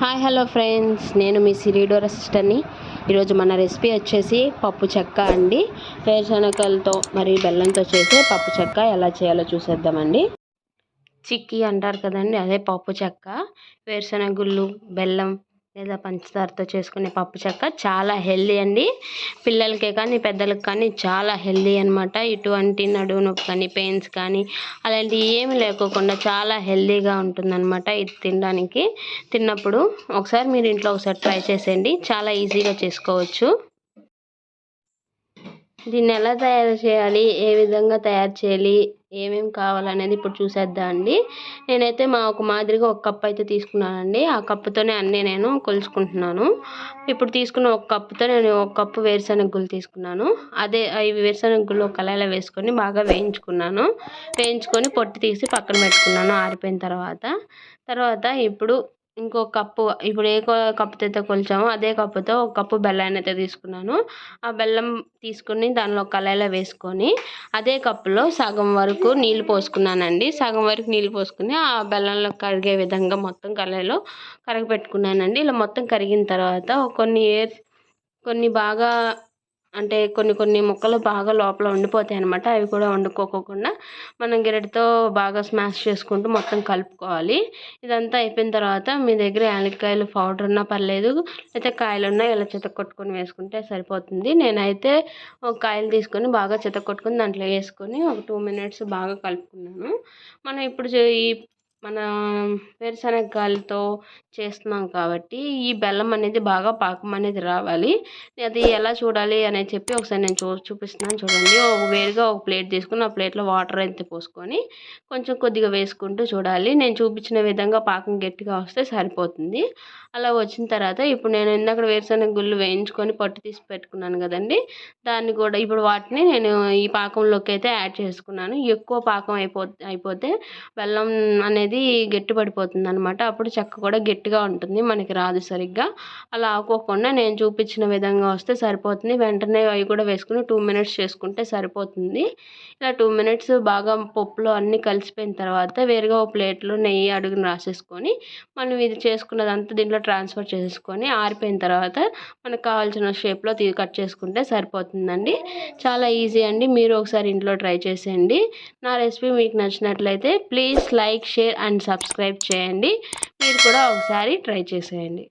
Hi hello friends, నేను మీ సిరిడోరా సిస్టర్ని. ఈరోజు మన రెసిపీ వచ్చేసి పప్పు చెక్క అండి. వేరుశనగలతో మరియు బెల్లంతో చేసే పప్పు చెక్క ఎలా చేయాలో చూసేద్దామండి. చిక్కీ అంటారు కదండి, అదే పప్పు చెక్క. వేరుశనగ గుళ్ళు, బెల్లం లేదా పంచదారతో చేసుకునే పప్పు చెక్క చాలా హెల్దీ అండి. పిల్లలకే కానీ పెద్దలకు కానీ చాలా హెల్దీ అనమాట. ఇటువంటి నడుము నొప్పి కానీ పెయిన్స్ కానీ అలాంటివి ఏమి లేకోకుండా చాలా హెల్దీగా ఉంటుందన్నమాట. ఇది తిన్నప్పుడు ఒకసారి మీరు ఇంట్లో ఒకసారి ట్రై చేసేయండి. చాలా ఈజీగా చేసుకోవచ్చు. దీన్ని ఎలా తయారు చేయాలి, ఏ విధంగా తయారు చేయాలి, ఏమేమి కావాలనేది ఇప్పుడు చూసేద్దాం అండి. నేనైతే ఒక మాదిరిగా ఒక కప్ అయితే తీసుకున్నానండి. ఆ కప్పుతోనే అన్నీ నేను కొలుచుకుంటున్నాను. ఇప్పుడు తీసుకున్న ఒక కప్పుతో నేను ఒక కప్పు వేరుశనగ గుళ్ళు తీసుకున్నాను. ఈ వేరుశనగ గుళ్ళు ఒక కళాయిలో వేసుకొని బాగా వేయించుకొని పొట్టు తీసి పక్కన పెట్టుకున్నాను ఆరిపోయిన తర్వాత ఇప్పుడు ఇంకో కప్పు, ఇప్పుడు ఏ కప్పుతో అయితే కొలిచామో అదే కప్పుతో ఒక కప్పు బెల్లాన్ని అయితే తీసుకున్నాను. ఆ బెల్లం తీసుకుని దానిలో కళాయిలో వేసుకొని అదే కప్పులో సగం వరకు నీళ్ళు పోసుకున్నానండి. సగం వరకు నీళ్ళు పోసుకుని ఆ బెల్లంలో కరిగే విధంగా మొత్తం కళాయిలో కరగపెట్టుకున్నానండి. ఇలా మొత్తం కరిగిన తర్వాత కొన్ని బాగా కొన్ని ముక్కలు బాగా లోపల ఉండిపోతాయి అనమాట. అవి కూడా వండుకోకుండా మనం గరిటతో బాగా స్మాష్ చేసుకుంటూ మొత్తం కలుపుకోవాలి. ఇదంతా అయిపోయిన తర్వాత మీ దగ్గర యాలక్కాయలు పౌడర్ ఉన్నా పర్లేదు, అయితే కాయలు ఉన్నా ఇలా చితక్కొట్టుకొని వేసుకుంటే సరిపోతుంది. నేనైతే ఒక కాయలు తీసుకొని బాగా చితక్కొట్టుకొని దాంట్లో వేసుకొని ఒక 2 minutes బాగా కలుపుకున్నాను. మనం ఇప్పుడు మన వేరుశనగకాయలతో చేస్తున్నాం కాబట్టి ఈ బెల్లం అనేది బాగా పాకం అనేది రావాలి. అది ఎలా చూడాలి అనేది చెప్పి ఒకసారి నేను చూపిస్తున్నాను చూడండి. వేరుగా ఒక ప్లేట్ తీసుకుని ఆ ప్లేట్లో వాటర్ అయితే పోసుకొని కొంచెం కొద్దిగా వేసుకుంటూ చూడాలి. నేను చూపించిన విధంగా పాకం గట్టిగా వస్తే సరిపోతుంది. అలా వచ్చిన తర్వాత ఇప్పుడు నేను ఇందాక వేరుశనగ గుళ్ళు వేయించుకొని పొట్టు తీసి పెట్టుకున్నాను కదండి, దాన్ని కూడా ఇప్పుడు వాటిని నేను ఈ పాకంలోకి అయితే యాడ్ చేసుకున్నాను. ఎక్కువ పాకం అయిపోతే బెల్లం అనేది గట్టి పడిపోతుంది అనమాట. అప్పుడు చెక్క కూడా గట్టిగా ఉంటుంది, మనకి రాదు సరిగ్గా. అలా ఆకోకుండా నేను చూపించిన విధంగా వస్తే సరిపోతుంది. వెంటనే అవి కూడా వేసుకుని 2 minutes చేసుకుంటే సరిపోతుంది. ఇలా 2 minutes బాగా పప్పులో అన్నీ కలిసిపోయిన తర్వాత వేరుగా ఒక ప్లేట్లో నెయ్యి అడుగున రాసేసుకొని మనం ఇది చేసుకున్నదంతా దీంట్లో ట్రాన్స్ఫర్ చేసుకొని ఆరిపోయిన తర్వాత మనకు కావాల్సిన షేప్లో కట్ చేసుకుంటే సరిపోతుందండి. చాలా ఈజీ అండి. మీరు ఒకసారి ఇంట్లో ట్రై చేసేయండి. నా రెసిపీ మీకు నచ్చినట్లయితే please like, share and subscribe చేయండి. మీరు కూడా ఒకసారి ట్రై చేసేయండి.